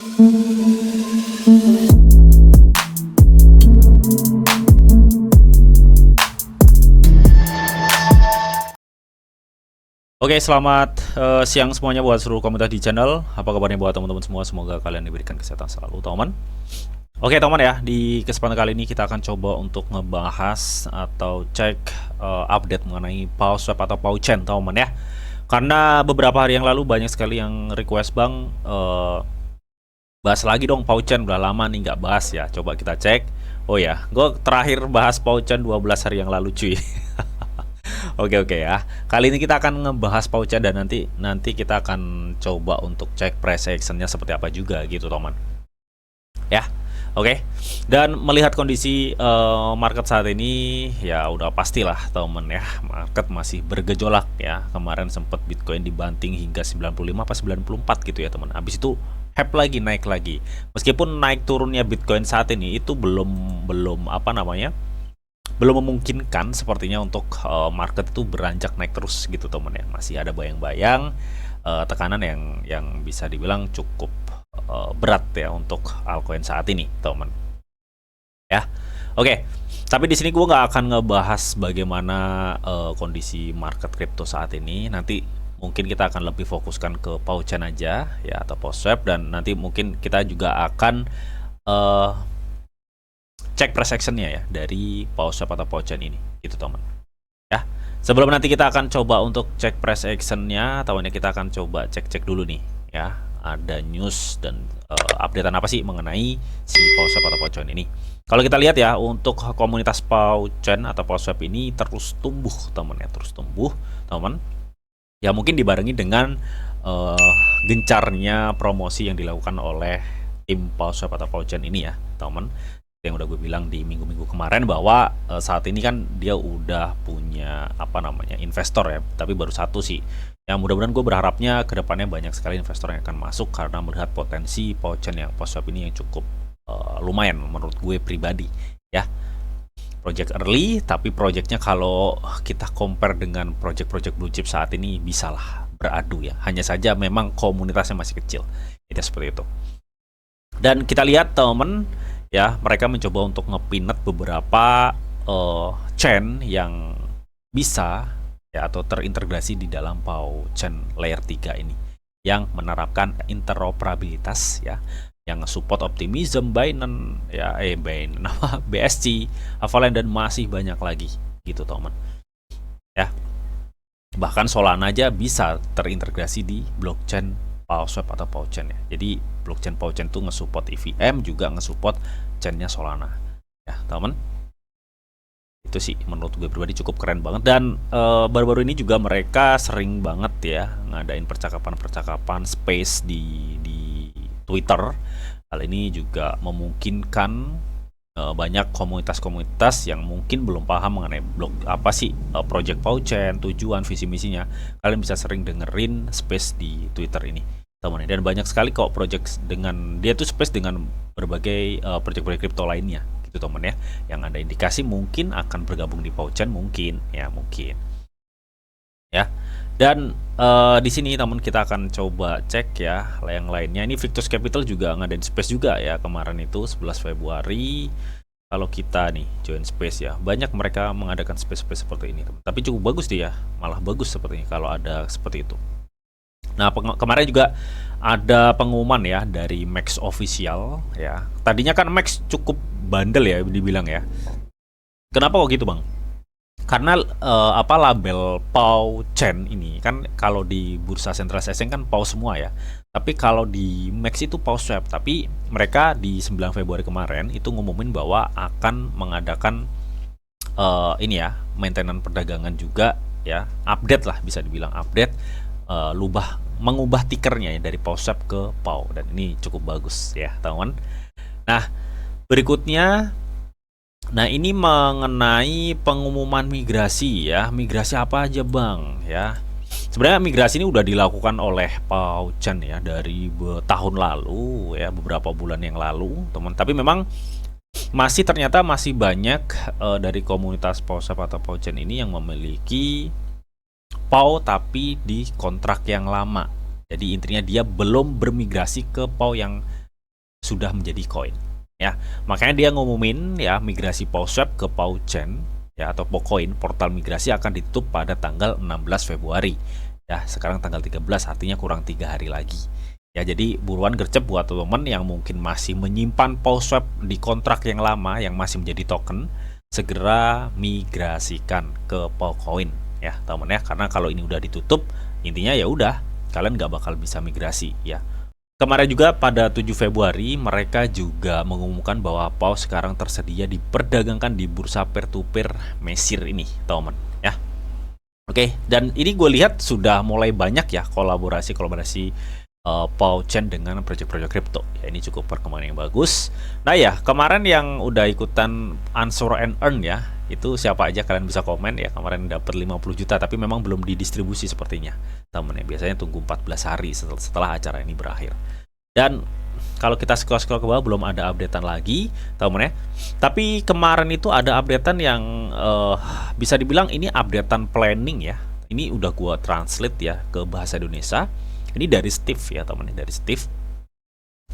Oke, selamat siang semuanya buat seluruh komunitas di channel. Apa kabarnya buat teman-teman semua? Semoga kalian diberikan kesehatan selalu, teman. Oke, teman ya, di kesempatan kali ini kita akan coba untuk ngebahas atau cek update mengenai PawSwap atau PawChain, teman ya. Karena beberapa hari yang lalu banyak sekali yang request, Bang, bahas lagi dong PawChain, udah lama nih nggak bahas ya. Coba kita cek. Oh ya, gue terakhir bahas PawChain 12 hari yang lalu, cuy. Oke ya. Kali ini kita akan ngebahas PawChain dan nanti kita akan coba untuk cek price actionnya seperti apa juga gitu, teman. Ya. Oke. Dan melihat kondisi market saat ini ya udah pastilah, teman ya. Market masih bergejolak ya. Kemarin sempat Bitcoin dibanting hingga 95 apa 94 gitu ya, teman. Habis itu hype lagi, naik lagi. Meskipun naik turunnya Bitcoin saat ini itu belum apa namanya? Belum memungkinkan sepertinya untuk market itu beranjak naik terus gitu, teman ya. Masih ada bayang-bayang tekanan yang bisa dibilang cukup berat ya untuk altcoin saat ini, teman ya. Oke, tapi di sini gue nggak akan ngebahas bagaimana kondisi market crypto saat ini. Nanti mungkin kita akan lebih fokuskan ke PawChain aja ya, atau PawSwap, dan nanti mungkin kita juga akan cek price actionnya ya dari PawSwap atau PawChain ini gitu, teman ya. Sebelum nanti kita akan coba untuk cek price actionnya, tahunya kita akan coba cek dulu nih ya, ada news dan updatean apa sih mengenai si PawSwap atau PawChain ini. Kalau kita lihat ya, untuk komunitas PawChain atau PawSwap ini terus tumbuh, teman ya, terus tumbuh, teman ya. Mungkin dibarengi dengan gencarnya promosi yang dilakukan oleh tim PawSwap atau PawChain ini ya, teman. Yang udah gue bilang di minggu-minggu kemarin bahwa saat ini kan dia udah punya apa namanya investor ya, tapi baru satu sih. Yang mudah-mudahan gue berharapnya kedepannya banyak sekali investor yang akan masuk karena melihat potensi PawChain yang PawSwap ini yang cukup lumayan menurut gue pribadi ya. Project early, tapi projectnya kalau kita compare dengan project-project blue chip saat ini bisalah beradu ya. Hanya saja memang komunitasnya masih kecil. Itu seperti itu. Dan kita lihat, temen ya, mereka mencoba untuk ngepinet beberapa chain yang bisa ya atau terintegrasi di dalam PawChain layer 3 ini yang menerapkan interoperabilitas ya, yang support Optimism, Binance ya, Binance, BSC, Avalanche, dan masih banyak lagi gitu, teman ya. Bahkan Solana aja bisa terintegrasi di blockchain PawSwap atau PawChain ya. Jadi blockchain PawChain tuh nge-support EVM, juga nge-support chainnya Solana ya, teman. Itu sih menurut gue pribadi cukup keren banget. Dan baru-baru ini juga mereka sering banget ya ngadain percakapan space di Twitter. Hal ini juga memungkinkan banyak komunitas-komunitas yang mungkin belum paham mengenai apa sih project PawChain, tujuan, visi misinya. Kalian bisa sering dengerin space di Twitter ini, teman. Dan banyak sekali kok project dengan dia tuh space dengan berbagai project-project crypto lainnya gitu, teman ya, yang ada indikasi mungkin akan bergabung di PawChain, mungkin ya. Dan di sini, teman, kita akan coba cek ya yang lainnya. Ini Victus Capital juga ngadain space juga ya kemarin itu 11 Februari. Kalau kita nih join space ya, banyak mereka mengadakan space seperti ini, teman. Tapi cukup bagus dia, malah bagus sepertinya kalau ada seperti itu. Nah, kemarin juga ada pengumuman ya dari Max Official ya. Tadinya kan Max cukup bandel ya dibilang ya. Kenapa kok gitu, Bang? Karena label PawChain ini kan kalau di bursa sentral Seseng kan Paw semua ya. Tapi kalau di Max itu PawSwap. Tapi mereka di 9 Februari kemarin itu ngumumin bahwa akan mengadakan ini ya, maintenance perdagangan juga ya, update lah, bisa dibilang update, mengubah tikernya ya dari PawSwap ke Paw, dan ini cukup bagus ya, teman. Nah, berikutnya, nah ini mengenai pengumuman migrasi ya. Migrasi apa aja, Bang ya? Sebenarnya migrasi ini udah dilakukan oleh PawChain ya dari tahun lalu ya, beberapa bulan yang lalu, teman. Tapi memang ternyata masih banyak dari komunitas PawSwap atau PawChain ini yang memiliki Paw tapi di kontrak yang lama. Jadi intinya dia belum bermigrasi ke Paw yang sudah menjadi koin ya. Makanya dia ngumumin ya migrasi PowSwap ke Powchain ya atau Powcoin, portal migrasi akan ditutup pada tanggal 16 Februari. Ya, sekarang tanggal 13, artinya kurang 3 hari lagi. Ya, jadi buruan gercep buat teman-teman yang mungkin masih menyimpan PowSwap di kontrak yang lama yang masih menjadi token, segera migrasikan ke Powcoin ya, teman ya. Karena kalau ini udah ditutup, intinya ya udah kalian nggak bakal bisa migrasi ya. Kemarin juga pada 7 Februari mereka juga mengumumkan bahwa POW sekarang tersedia diperdagangkan di bursa peer-to-peer Messir ini, teman ya. Oke, dan ini gue lihat sudah mulai banyak ya kolaborasi Powchain dengan proyek-proyek kripto. Ya, ini cukup perkembangan yang bagus. Nah ya, kemarin yang udah ikutan Unsure and Earn ya, itu siapa aja kalian bisa komen ya. Kemarin dapat 50 juta tapi memang belum didistribusi sepertinya. Temen ya, biasanya tunggu 14 hari setelah acara ini berakhir. Dan kalau kita scroll ke bawah belum ada updatean lagi, temen ya. Tapi kemarin itu ada updatean yang bisa dibilang ini updatean planning ya. Ini udah gua translate ya ke bahasa Indonesia. Ini dari Steve ya teman, dari Steve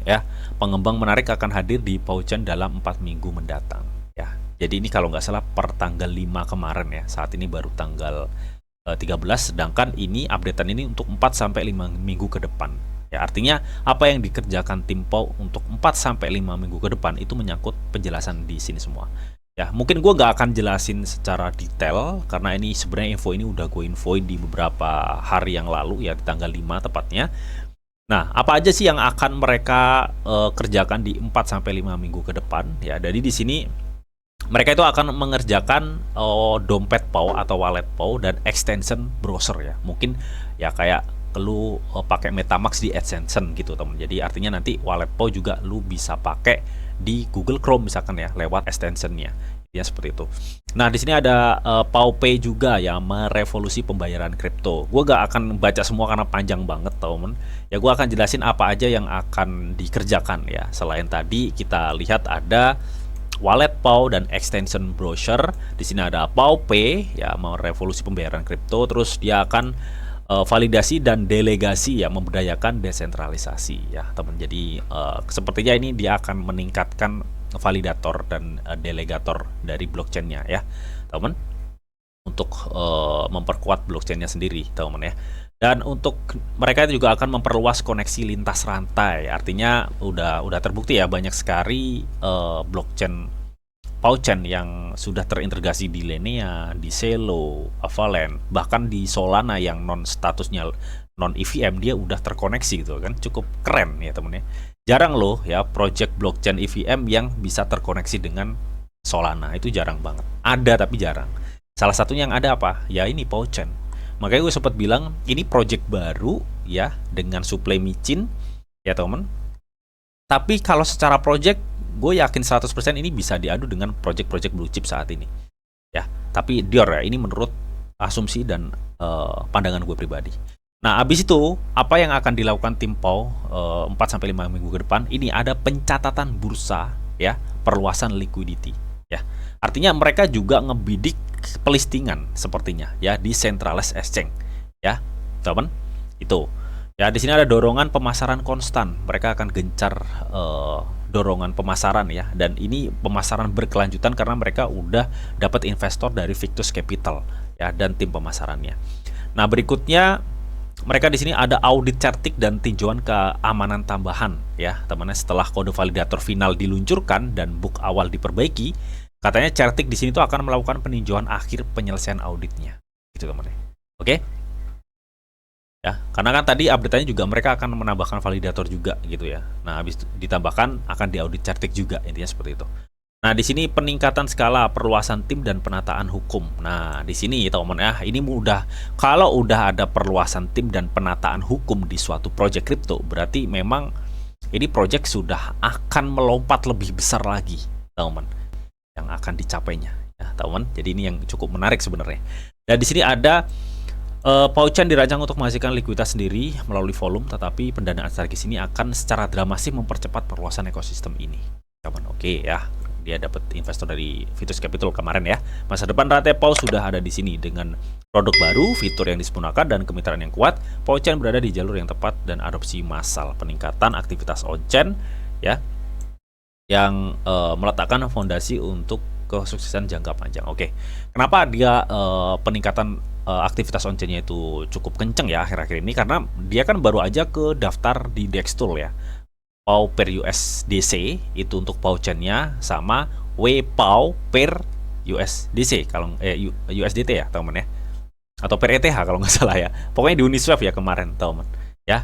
ya. Pengembang menarik akan hadir di Powchain dalam 4 minggu mendatang ya. Jadi ini kalau nggak salah per tanggal 5 kemarin ya. Saat ini baru tanggal 13, sedangkan ini updatean ini untuk 4-5 minggu ke depan ya. Artinya apa yang dikerjakan tim POW untuk 4-5 minggu ke depan itu menyangkut penjelasan di sini semua ya. Mungkin gue nggak akan jelasin secara detail karena ini sebenarnya info ini udah gue infoin di beberapa hari yang lalu ya, di tanggal 5 tepatnya. Nah, apa aja sih yang akan mereka kerjakan di 4-5 minggu ke depan ya. Jadi di sini mereka itu akan mengerjakan dompet POW atau wallet POW dan extension browser ya. Mungkin ya kayak lu pakai MetaMask di extension gitu teman. Jadi artinya nanti wallet POW juga lu bisa pakai di Google Chrome misalkan ya lewat extensionnya ya, seperti itu. Nah di sini ada PowPay juga ya, merevolusi pembayaran kripto. Gue gak akan baca semua karena panjang banget teman. Ya gue akan jelasin apa aja yang akan dikerjakan ya. Selain tadi kita lihat ada wallet POW dan extension browser. Di sini ada PowPay ya, merevolusi pembayaran kripto. Terus dia akan validasi dan delegasi ya, memberdayakan desentralisasi ya teman. Jadi sepertinya ini dia akan meningkatkan validator dan delegator dari blockchainnya ya teman, untuk memperkuat blockchainnya sendiri teman ya. Dan untuk mereka juga akan memperluas koneksi lintas rantai. Artinya udah terbukti ya, banyak sekali blockchain Powchain yang sudah terintegrasi di Linea, di Celo, Avalanche, bahkan di Solana yang statusnya non EVM dia udah terkoneksi gitu kan. Cukup keren ya temen ya. Jarang loh ya project blockchain EVM yang bisa terkoneksi dengan Solana, itu jarang banget. Ada tapi jarang. Salah satunya yang ada apa? Ya ini Powchain. Makanya gue sempat bilang ini project baru ya dengan supply micin ya temen. Tapi kalau secara project gue yakin 100% ini bisa diadu dengan project-project blue chip saat ini ya. Tapi Dior ya, ini menurut asumsi dan pandangan gue pribadi. Nah abis itu apa yang akan dilakukan tim POW 4-5 minggu ke depan? Ini ada pencatatan bursa ya, perluasan liquidity ya. Artinya mereka juga ngebidik pelistingan sepertinya ya di centralized exchange ya teman. Itu ya, di sini ada dorongan pemasaran konstan. Mereka akan gencar dorongan pemasaran ya, dan ini pemasaran berkelanjutan karena mereka udah dapat investor dari Victus Capital ya dan tim pemasarannya. Nah berikutnya mereka di sini ada audit certik dan tinjauan keamanan tambahan ya teman-teman. Setelah kode validator final diluncurkan dan book awal diperbaiki, katanya certik di sini tuh akan melakukan peninjauan akhir penyelesaian auditnya gitu teman-teman. Oke. Ya, karena kan tadi update-nya juga mereka akan menambahkan validator juga gitu ya. Nah, habis ditambahkan akan diaudit certik juga, intinya seperti itu. Nah, di sini peningkatan skala perluasan tim dan penataan hukum. Nah, di sini teman-teman ya, ini mudah. Kalau udah ada perluasan tim dan penataan hukum di suatu project crypto, berarti memang ini project sudah akan melompat lebih besar lagi, teman-teman, yang akan dicapainya ya, teman-teman. Jadi ini yang cukup menarik sebenarnya. Dan di sini ada Powchain dirancang untuk menghasilkan likuiditas sendiri melalui volume, tetapi pendanaan strategis ini akan secara dramatis mempercepat perluasan ekosistem ini. Oke ya, dia dapat investor dari Victus Capital kemarin ya. Masa depan rantai POW sudah ada di sini dengan produk baru, fitur yang disempurnakan dan kemitraan yang kuat. Powchain berada di jalur yang tepat dan adopsi massal, peningkatan aktivitas on-chain ya. yang meletakkan fondasi untuk kesuksesan jangka panjang. Oke, kenapa dia peningkatan aktivitas on-chain-nya itu cukup kenceng ya akhir-akhir ini? Karena dia kan baru aja ke daftar di Dextool ya. PAU per USDC itu untuk PAU-chain-nya, sama WPAU per USDC kalau USDT ya teman ya, atau per ETH kalau nggak salah ya. Pokoknya di Uniswap ya kemarin teman ya.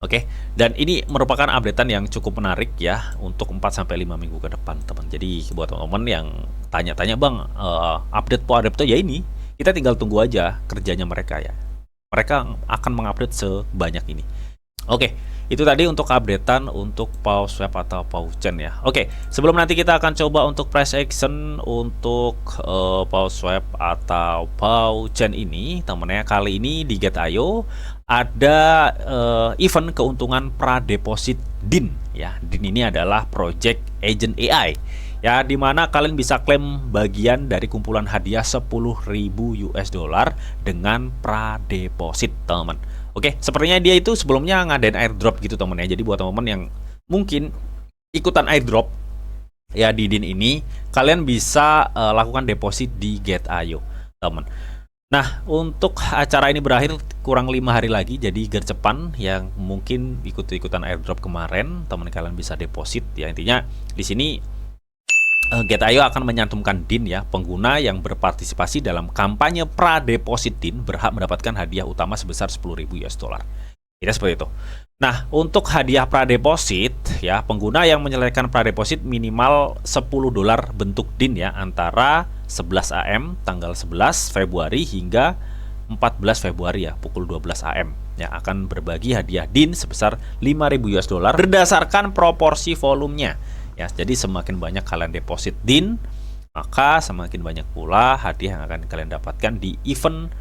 Oke, dan ini merupakan updatean yang cukup menarik ya untuk 4-5 minggu ke depan, teman. Jadi buat teman-teman yang tanya-tanya, "Bang, update PAU Adepto," ya ini, kita tinggal tunggu aja kerjanya mereka ya. Mereka akan mengupdate sebanyak ini. Oke, itu tadi untuk updatean untuk PAU Swap atau PAU Chain ya. Oke, sebelum nanti kita akan coba untuk price action untuk PAU Swap atau PAU Chain ini, temennya kali ini di Get.io ada event keuntungan pradeposit DIN ya. DIN ini adalah Project Agent AI ya, dimana kalian bisa klaim bagian dari kumpulan hadiah 10.000 US dollar dengan pradeposit, teman. Oke, sepertinya dia itu sebelumnya ngadain airdrop gitu teman ya. Jadi buat teman-teman yang mungkin ikutan airdrop ya di DIN ini, kalian bisa lakukan deposit di Get.io, teman. Nah, untuk acara ini berakhir kurang 5 hari lagi, jadi gercepan yang mungkin ikut-ikutan airdrop kemarin, teman kalian bisa deposit ya. Intinya di sini Get.io akan menyantumkan DIN ya. Pengguna yang berpartisipasi dalam kampanye pradeposit DIN berhak mendapatkan hadiah utama sebesar 10.000 US dollar. Tidak seperti itu. Nah, untuk hadiah pradeposit ya, pengguna yang menyelesaikan pradeposit minimal 10 dolar bentuk DIN ya, antara 11 AM tanggal 11 Februari hingga 14 Februari ya, pukul 12 AM ya, akan berbagi hadiah DIN sebesar 5.000 US dollar berdasarkan proporsi volumenya. Ya, jadi semakin banyak kalian deposit DIN, maka semakin banyak pula hadiah yang akan kalian dapatkan di event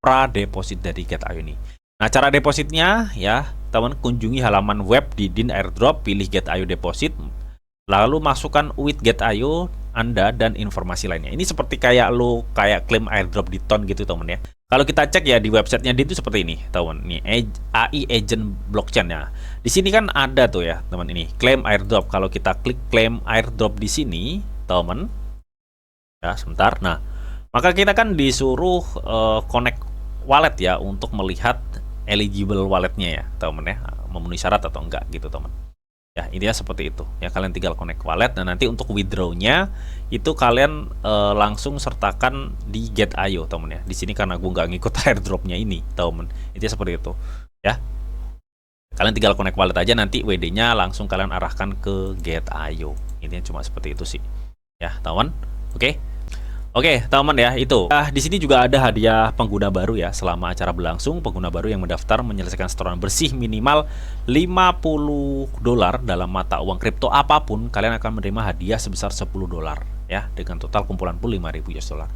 pradeposit dari Get.io ini. Nah, cara depositnya ya, teman kunjungi halaman web di DIN Airdrop, pilih Get.io Deposit, lalu masukkan UID Get.io Anda dan informasi lainnya. Ini seperti kayak klaim airdrop di Ton gitu, teman ya. Kalau kita cek ya di websitenya dia itu seperti ini, teman. Nih AI Agent Blockchain ya. Di sini kan ada tuh ya, teman, ini claim airdrop. Kalau kita klik claim airdrop di sini, teman. Ya, sebentar. Nah, maka kita kan disuruh connect wallet ya untuk melihat eligible walletnya ya, teman ya, memenuhi syarat atau enggak gitu, teman. Ya, intinya seperti itu. Ya, kalian tinggal connect wallet dan nanti untuk withdraw-nya itu kalian langsung sertakan di Get.io, teman ya. Di sini karena gue nggak ngikut airdrop-nya ini, teman. Intinya seperti itu. Ya. Kalian tinggal connect wallet aja, nanti WD-nya langsung kalian arahkan ke Get.io. Intinya cuma seperti itu sih. Ya, teman. Oke. Oke, teman ya, itu. Di sini juga ada hadiah pengguna baru ya. Selama acara berlangsung, pengguna baru yang mendaftar menyelesaikan setoran bersih minimal 50 dolar dalam mata uang kripto apapun, kalian akan menerima hadiah sebesar 10 dolar ya, dengan total kumpulan pool 5.000 US dollar.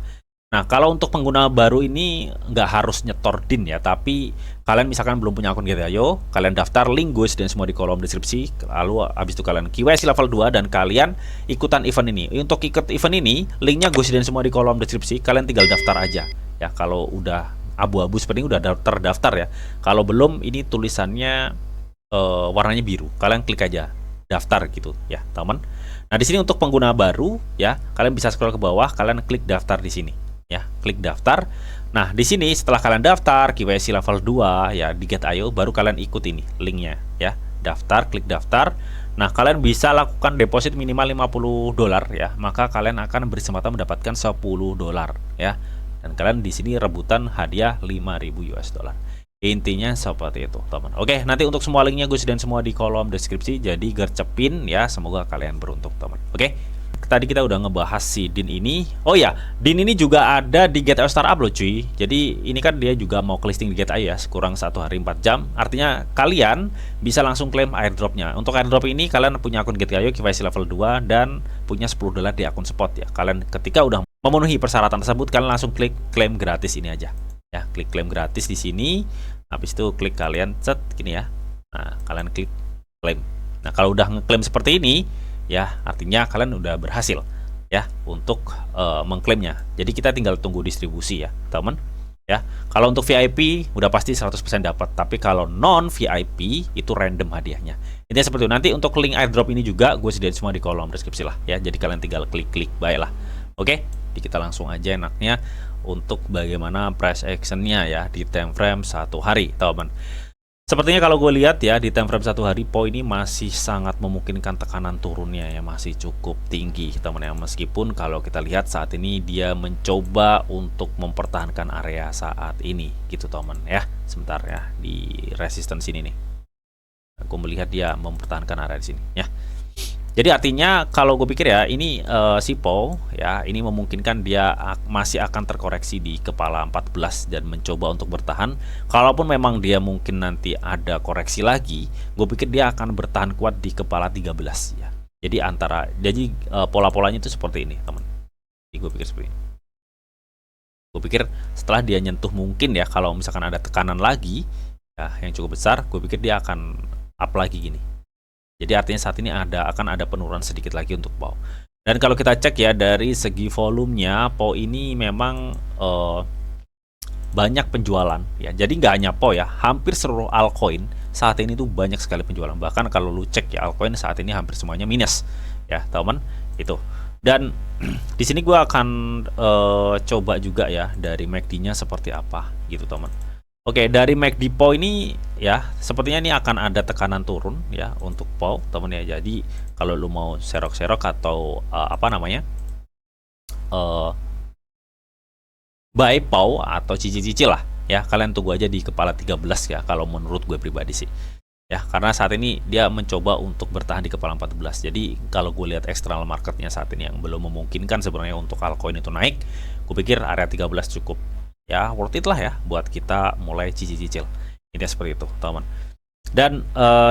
Nah, kalau untuk pengguna baru ini nggak harus nyetor DIN ya, tapi kalian misalkan belum punya akun Get.io, kalian daftar, link gue dan semua di kolom deskripsi, lalu habis itu kalian KYC level 2 dan kalian ikutan event ini. Untuk ikut event ini, linknya gue dan semua di kolom deskripsi, kalian tinggal daftar aja. Ya, kalau udah abu-abu seperti ini udah terdaftar ya. Kalau belum, ini tulisannya warnanya biru. Kalian klik aja daftar gitu ya, teman. Nah, di sini untuk pengguna baru ya, kalian bisa scroll ke bawah, kalian klik daftar di sini. Ya, klik daftar. Nah, di sini setelah kalian daftar KYC level 2 ya di Get.io, baru kalian ikut ini linknya ya. Daftar, klik daftar. Nah, kalian bisa lakukan deposit minimal 50 dolar ya. Maka kalian akan berkesempatan mendapatkan 10 dolar ya. Dan kalian di sini rebutan hadiah 5.000 US dollar. Intinya seperti itu, teman. Oke, nanti untuk semua linknya gue dan semua di kolom deskripsi. Jadi gercepin ya, semoga kalian beruntung, teman. Oke. Tadi kita udah ngebahas si DIN ini. Oh ya, DIN ini juga ada di Get.io Startup loh cuy. Jadi ini kan dia juga mau ke listing di Get.io ya, kurang 1 hari 4 jam. Artinya kalian bisa langsung klaim airdropnya. Untuk airdrop ini kalian punya akun Get.io KYC level 2 dan punya 10 dolar di akun spot ya. Kalian ketika udah memenuhi persyaratan tersebut, kalian langsung klik klaim gratis ini aja. Ya, klik klaim gratis di sini. Habis itu klik kalian set gini ya. Nah, kalian klik klaim. Nah, kalau udah ngeklaim seperti ini ya, artinya kalian udah berhasil ya untuk mengklaimnya. Jadi kita tinggal tunggu distribusi ya, teman. ya. Kalau untuk VIP udah pasti 100% dapat, tapi kalau non VIP itu random hadiahnya. Intinya seperti itu. Nanti untuk link airdrop ini juga gue sediain semua di kolom deskripsi lah ya. Jadi kalian tinggal klik-klik baiklah. Oke, jadi kita langsung aja enaknya untuk bagaimana price actionnya ya di time frame 1 hari, teman. Sepertinya kalau gue lihat ya di time frame 1 hari, PO ini masih sangat memungkinkan tekanan turunnya ya, masih cukup tinggi teman ya. Meskipun kalau kita lihat saat ini dia mencoba untuk mempertahankan area saat ini gitu teman ya. Sebentar ya, di resistance ini nih. Aku melihat dia mempertahankan area di sini ya. Jadi artinya kalau gue pikir ya ini si PO ya ini memungkinkan dia masih akan terkoreksi di kepala 14 dan mencoba untuk bertahan. Kalaupun memang dia mungkin nanti ada koreksi lagi, gue pikir dia akan bertahan kuat di kepala 13 ya. Jadi pola-polanya itu seperti ini, teman. Gue pikir seperti ini. Gue pikir setelah dia nyentuh mungkin ya kalau misalkan ada tekanan lagi ya yang cukup besar, gue pikir dia akan up lagi gini. Jadi artinya saat ini akan ada penurunan sedikit lagi untuk PO. Dan kalau kita cek ya dari segi volumenya, PO ini memang banyak penjualan ya. Jadi nggak hanya PO ya, hampir seluruh altcoin saat ini tuh banyak sekali penjualan. Bahkan kalau lu cek ya altcoin saat ini hampir semuanya minus ya, teman itu. Dan di sini gue akan coba juga ya dari MACD-nya seperti apa gitu, teman. Oke, dari MACD PO ini ya, sepertinya ini akan ada tekanan turun ya untuk PO, teman ya. Jadi kalau lu mau serok-serok atau buy PO atau cicil-cicil lah ya, kalian tunggu aja di kepala 13 ya kalau menurut gue pribadi sih. Ya, karena saat ini dia mencoba untuk bertahan di kepala 14. Jadi kalau gue lihat eksternal marketnya saat ini yang belum memungkinkan sebenarnya untuk altcoin itu naik, gue pikir area 13 cukup ya worth it lah ya buat kita mulai cicil-cicil. Ini seperti itu, teman. Dan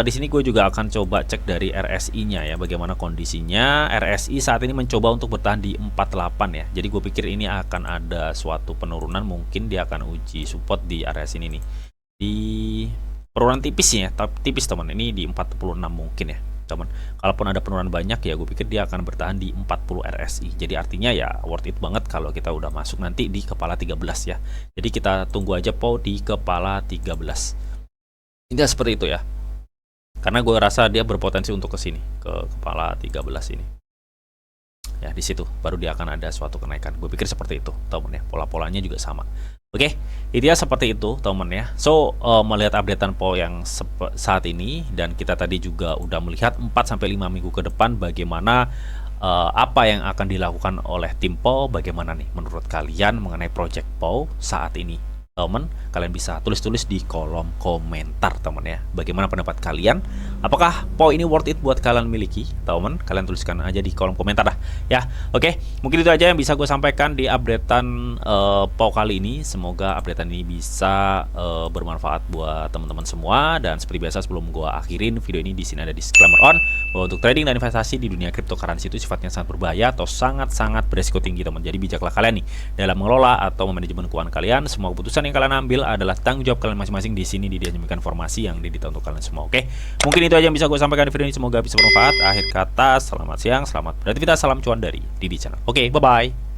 di sini gue juga akan coba cek dari RSI-nya ya, bagaimana kondisinya. RSI saat ini mencoba untuk bertahan di 48 ya. Jadi gue pikir ini akan ada suatu penurunan, mungkin dia akan uji support di area sini nih. Di penurunan tipis ya, tipis teman. Ini di 46 mungkin ya. Teman, kalaupun ada penurunan banyak ya gue pikir dia akan bertahan di 40 RSI. Jadi artinya ya worth it banget kalau kita udah masuk nanti di kepala 13 ya. Jadi kita tunggu aja PO di kepala 13. Ini seperti itu ya. Karena gue rasa dia berpotensi untuk ke sini, ke kepala 13 ini. Ya, di situ baru dia akan ada suatu kenaikan. Gue pikir seperti itu, teman ya. Pola-polanya juga sama. Oke, itu ya seperti itu teman ya. So melihat updatean PO yang saat ini, dan kita tadi juga udah melihat 4-5 minggu ke depan bagaimana apa yang akan dilakukan oleh tim PO. Bagaimana nih menurut kalian mengenai project PO saat ini, teman? Kalian bisa tulis-tulis di kolom komentar, teman ya. Bagaimana pendapat kalian? Apakah PO ini worth it buat kalian miliki, teman? Kalian tuliskan aja di kolom komentar dah ya. Oke, mungkin itu aja yang bisa gue sampaikan di updatean PO kali ini. Semoga updatean ini bisa bermanfaat buat teman-teman semua. Dan seperti biasa sebelum gue akhirin video ini, di sini ada disclaimer on bahwa untuk trading dan investasi di dunia cryptocurrency itu sifatnya sangat berbahaya atau sangat-sangat beresiko tinggi, teman. Jadi bijaklah kalian nih dalam mengelola atau memanajemen keuangan kalian. Semua keputusan yang kalian ambil adalah tanggung jawab kalian masing-masing. Di sini dijamin informasi yang didita untuk kalian semua. Oke, mungkin itu aja yang bisa gue sampaikan di video ini. Semoga bisa bermanfaat. Akhir kata, selamat siang, selamat beraktivitas, salam cuan dari Didi Channel. Oke, bye bye.